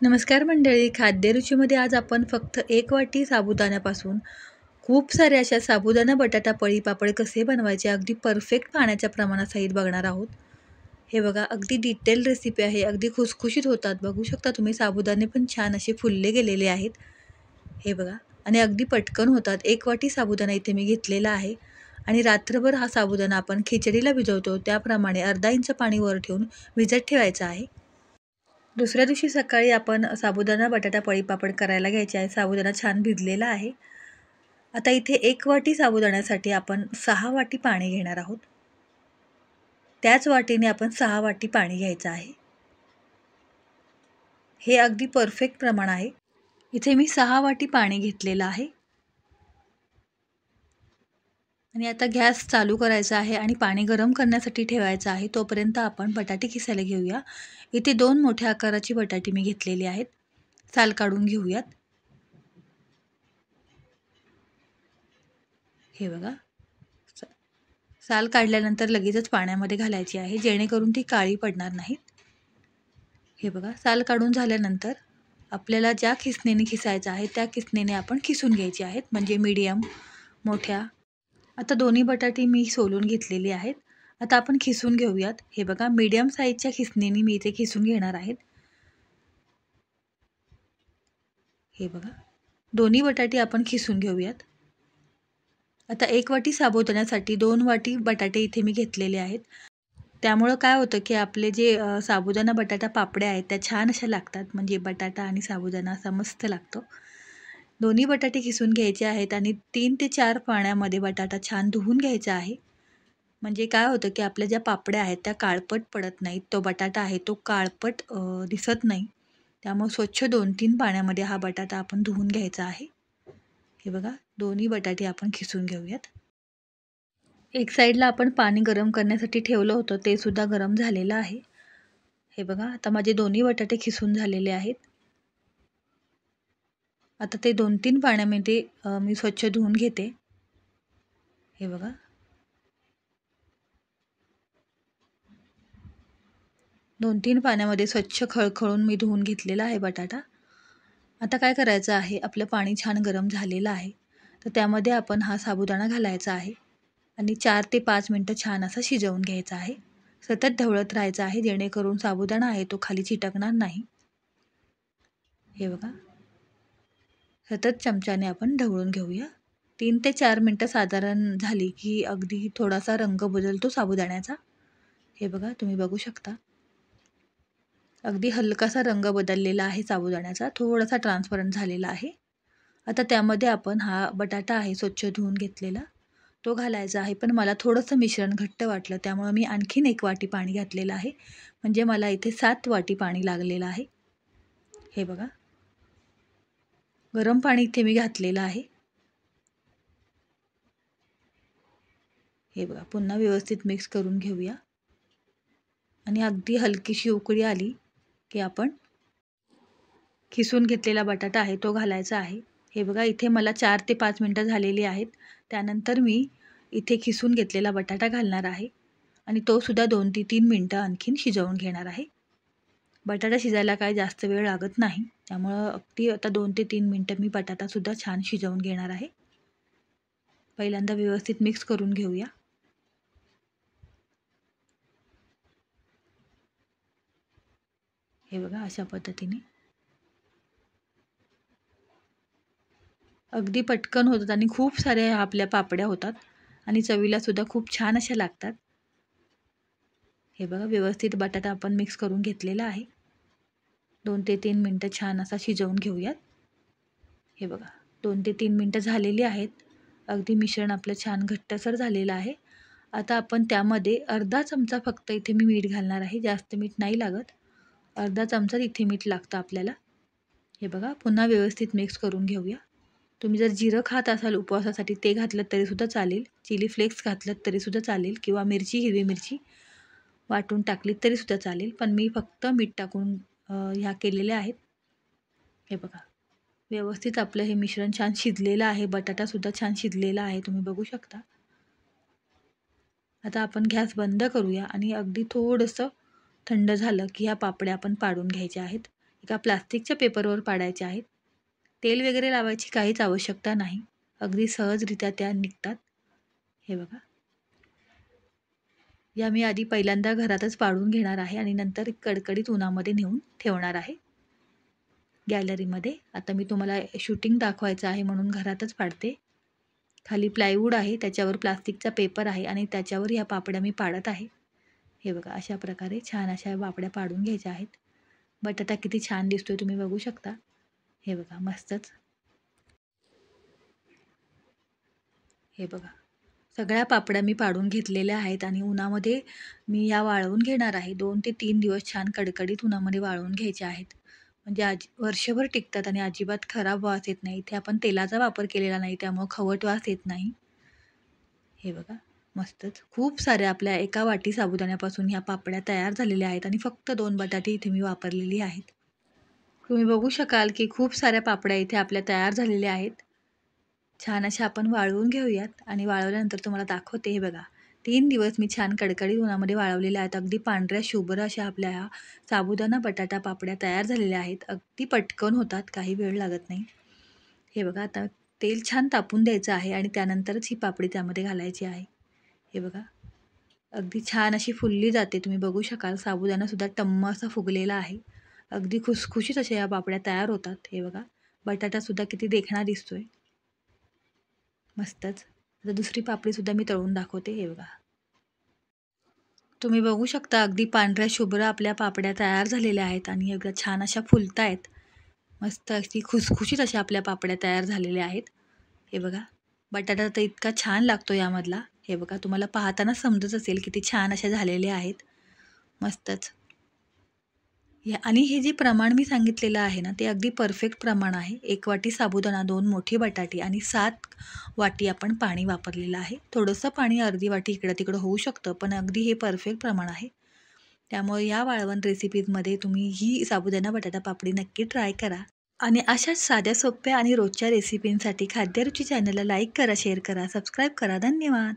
नमस्कार मंडळी, खाद्यरुचीमध्ये आज आपण फक्त 1 वाटी साबुदाण्यापासून खूप साऱ्या अशा साबुदाणा बटाटा पळी पापड कसे बनवायचे अगदी परफेक्ट पाण्याच्या प्रमाणासहित बघणार आहोत. हे बघा, अगदी डिटेल रेसिपी आहे. अगदी खुसखुशीत होतात. बघू शकता तुम्ही, साबुदाणे पण छान असे फुलले गेलेले आहेत. हे बघा, आणि अगदी पटकन होतात. 1 वाटी साबुदाणा इथे मी घेतलेला आहे आणि रात्रभर हा साबुदाणा आपण खिचडीला भिजवतो त्याप्रमाणे अर्धा इंच पाणी वर ठेवून भिजत ठेवायचा आहे. दुसऱ्या दिवशी सकाळी आपण साबुदाणा बटाटा पळी पापड करायला घ्यायचे आहे. साबुदाणा छान भिजलेला आहे. आता इथे 1 वाटी साबुदाण्यासाठी आपण 6 वाटी पाणी घेणार आहोत. त्याच वाटीने आपण 6 वाटी पाणी घ्यायचं आहे. हे अगदी परफेक्ट प्रमाण आहे. इथे मी 6 वाटी पाणी घेतलेलं आहे आणि आता गॅस चालू करायचा आहे आणि पाणी गरम करण्यासाठी ठेवायचं आहे. तोपर्यंत आपण बटाटे किसायला घेऊया. इथे 2 मोठ्या आकाराची बटाटे मी घेतलेली आहेत. साल काढून घेऊयात. हे बघा, साल काढल्यानंतर लगेचच पाण्यामध्ये घालायची आहे, जेणेकरून ती काळी पडणार नाहीत. हे बघा, साल काढून झाल्यानंतर आपल्याला ज्या खिसणीने खिसायचं आहे त्या खिसणीने आपण खिसून घ्यायची आहेत, म्हणजे मीडियम मोठ्या. आता दोन्ही बटाटे मी सोलून घेतलेली आहेत. आता आपण खिसून घेऊयात. हे बघा, मीडियम साईजच्या खिसणीने मी इथे खिसून घेणार आहेत. हे बघा, दोन्ही बटाटे आपण खिसून घेऊयात. आता 1 वाटी साबुदाण्यासाठी 2 वाटी बटाटे इथे मी घेतलेले आहेत. त्यामुळं काय होतं की आपले जे साबुदाणा बटाटा पापड्या आहेत त्या छान अशा लागतात, म्हणजे बटाटा आणि साबुदाणा असा मस्त लागतो. दोन्ही बटाटे खिसून घ्यायचे आहेत आणि 3 ते 4 पाण्यामध्ये बटाटा छान धुवून घ्यायचा आहे. म्हणजे काय होतं की आपल्या ज्या पापड्या आहेत त्या काळपट पडत नाहीत. तो बटाटा आहे तो काळपट दिसत नाही. त्यामुळे स्वच्छ 2-3 पाण्यामध्ये हा बटाटा आपण धुवून घ्यायचा आहे. हे बघा, दोन्ही बटाटे आपण खिसून घेऊयात. एक साईडला आपण पाणी गरम करण्यासाठी ठेवलं होतं, ते सुद्धा गरम झालेलं आहे. हे बघा, आता माझे दोन्ही बटाटे खिसून झालेले आहेत. आता ते 2-3 पाण्यामध्ये मी स्वच्छ धुवून घेते. हे बघा, 2-3 पाण्यामध्ये स्वच्छ खळखळून मी धुवून घेतलेला आहे बटाटा. आता काय करायचं आहे, आपलं पाणी छान गरम झालेलं आहे, तर त्यामध्ये आपण हा साबुदाणा घालायचा आहे आणि 4 ते 5 मिनटं छान असा शिजवून घ्यायचा आहे. सतत ढवळत राहायचं आहे, जेणेकरून साबुदाणा आहे तो खाली चिटकणार नाही. हे बघा, सतत चमच्याने आपण ढवळून घेऊया. 3 ते 4 मिनटं साधारण झाली की अगदी थोडासा रंग बदलतो साबुदाण्याचा. हे बघा, तुम्ही बघू शकता, अगदी हलकासा रंग बदललेला आहे साबुदाण्याचा, थोडासा ट्रान्सपरंट झालेला आहे. आता त्यामध्ये आपण हा बटाटा आहे स्वच्छ धुवून घेतलेला, तो घालायचा आहे. पण मला थोडंसं मिश्रण घट्ट वाटलं, त्यामुळे मी आणखीन 1 वाटी पाणी घातलेलं आहे. म्हणजे मला इथे 7 वाटी पाणी लागलेलं आहे. हे बघा, गरम पाणी इथे मी घातलेलं आहे. हे बघा, पुन्हा व्यवस्थित मिक्स करून घेऊया आणि अगदी हलकीशी उकळी आली की आपण खिसून घेतलेला बटाटा आहे तो घालायचा आहे. हे बघा, इथे मला 4 ते 5 मिनटं झालेली आहेत. त्यानंतर मी इथे खिसून घेतलेला बटाटा घालणार आहे आणि तो सुद्धा 2 ते 3 मिनटं आणखीन शिजवून घेणार आहे. बटाटा शिजायला काय जास्त वेळ लागत नाही, त्यामुळं अगदी आता 2 ते 3 मिनटं मी बटाटासुद्धा छान शिजवून घेणार आहे. पहिल्यांदा व्यवस्थित मिक्स करून घेऊया. हे बघा, अशा पद्धतीने अगदी पटकन होतात आणि खूप साऱ्या आपल्या पापड्या होतात आणि चवीला सुद्धा खूप छान अशा लागतात. हे बघा, व्यवस्थित बटाटा आपण मिक्स करून घेतलेला आहे. 2 ते 3 मिनटं छान असा शिजवून घेऊयात. हे बघा, 2 ते 3 मिनटं झालेली आहेत. अगदी मिश्रण आपलं छान घट्टसर झालेलं आहे. आता आपण त्यामध्ये अर्धा चमचा फक्त इथे मी मीठ घालणार आहे. जास्त मीठ नाही लागत, अर्धा चमचा इथे मीठ लागतं आपल्याला. हे बघा, पुन्हा व्यवस्थित मिक्स करून घेऊया. तुम्ही जर जिरं खात असाल उपवासासाठी ते घातलं तरीसुद्धा चालेल. चिली फ्लेक्स घातलं तरीसुद्धा चालेल, किंवा मिरची, हिरवी मिरची वाटून टाकली तरीसुद्धा चालेल. पण मी फक्त मीठ टाकून ह्या केलेल्या आहेत. हे बघा, व्यवस्थित आपलं हे मिश्रण छान शिजलेलं आहे. बटाटासुद्धा छान शिजलेला आहे, तुम्ही बघू शकता. आता आपण गॅस बंद करूया आणि अगदी थोडंसं थंड झालं की ह्या पापड्या आपण पाडून घ्यायच्या आहेत. एका प्लास्टिकच्या पेपरवर पाडायच्या आहेत. तेल वगैरे लावायची काहीच आवश्यकता नाही. अगदी सहजरित्या त्या निघतात. हे बघा. या मी आधी पहिल्यांदा घरातच पाडून घेणार आहे आणि नंतर कडकडीत उन्हामध्ये नेऊन ठेवणार आहे गॅलरीमध्ये. आता मी तुम्हाला शूटिंग दाखवायचं आहे म्हणून घरातच पाडते. खाली प्लायवूड आहे, त्याच्यावर प्लास्टिकचा पेपर आहे आणि त्याच्यावर ह्या पापड्या मी पाडत आहे. हे बघा, अशा प्रकारे छान अशा पापड्या पाडून घ्यायच्या आहेत. बटाटा किती छान दिसतोय तुम्ही बघू शकता. हे बघा, मस्तच. हे बघा, सगळ्या पापड्या मी पाडून घेतलेल्या आहेत आणि उन्हामध्ये मी ह्या वाळवून घेणार आहे. 2 ते 3 दिवस छान कडकडीत उन्हामध्ये वाळवून घ्यायच्या आहेत. म्हणजे वर्षभर टिकतात आणि अजिबात खराब वास येत नाही. इथे आपण तेलाचा वापर केलेला नाही, त्यामुळे खवट वास येत नाही. हे बघा, मस्तच. खूप साऱ्या आपल्या एका वाटी साबुदाण्यापासून ह्या पापड्या तयार झालेल्या आहेत आणि फक्त 2 बटाटे इथे मी वापरलेली आहेत. तुम्ही बघू शकाल की खूप साऱ्या पापड्या इथे आपल्या तयार झालेल्या आहेत. छान अशा आपण वाळवून घेऊयात आणि वाळवल्यानंतर तुम्हाला दाखवते. हे बघा, 3 दिवस मी छान कडकडीत उन्हामध्ये वाळवलेल्या आहेत. अगदी पांढऱ्या शुभ्र अशा आपल्या ह्या साबुदाणा बटाटा पापड्या तयार झालेल्या आहेत. अगदी पटकन होतात, काही वेळ लागत नाही. हे बघा, आता तेल छान तापून द्यायचं आहे आणि त्यानंतरच ही पापडी त्यामध्ये घालायची आहे. हे बघा, अगदी छान अशी फुलली जाते. तुम्ही बघू शकाल साबुदाणासुद्धा टम्म असा फुगलेला आहे. अगदी खुसखुशीत अशा या पापड्या तयार होतात. हे बघा, बटाटासुद्धा किती देखणा दिसतोय. मस्तच. आता दुसरी पापडीसुद्धा मी तळून दाखवते. हे बघा, तुम्ही बघू शकता अगदी पांढऱ्या शुभ्र आपल्या पापड्या तयार झालेल्या आहेत आणि एकदा छान अशा फुलतायत. मस्त अशी खुसखुशीत अशा आपल्या पापड्या तयार झालेल्या आहेत. हे बघा, बटाटा तर इतका छान लागतो यामधला. हे बघा, तुम्हाला पाहताना समजत असेल किती छान अशा झालेल्या आहेत. मस्तच. आणि हे जे प्रमाण मी सांगितलेलं आहे ना, ते अगदी परफेक्ट प्रमाण आहे. 1 वाटी साबुदाणा, 2 मोठी बटाटी आणि 7 वाटी आपण पाणी वापरलेलं आहे. थोडंसं पाणी अर्धी वाटी इकडं-तिकडं होऊ शकतं, पण अगदी हे परफेक्ट प्रमाण आहे. त्यामुळे या वाळवण रेसिपीजमध्ये तुम्ही ही साबुदाणा बटाटा पापडी नक्की ट्राय करा. आणि अशाच साध्या, सोप्या आणि रोजच्या रेसिपींसाठी खाद्यरुची चॅनलला लाईक करा, शेअर करा, सबस्क्राईब करा. धन्यवाद.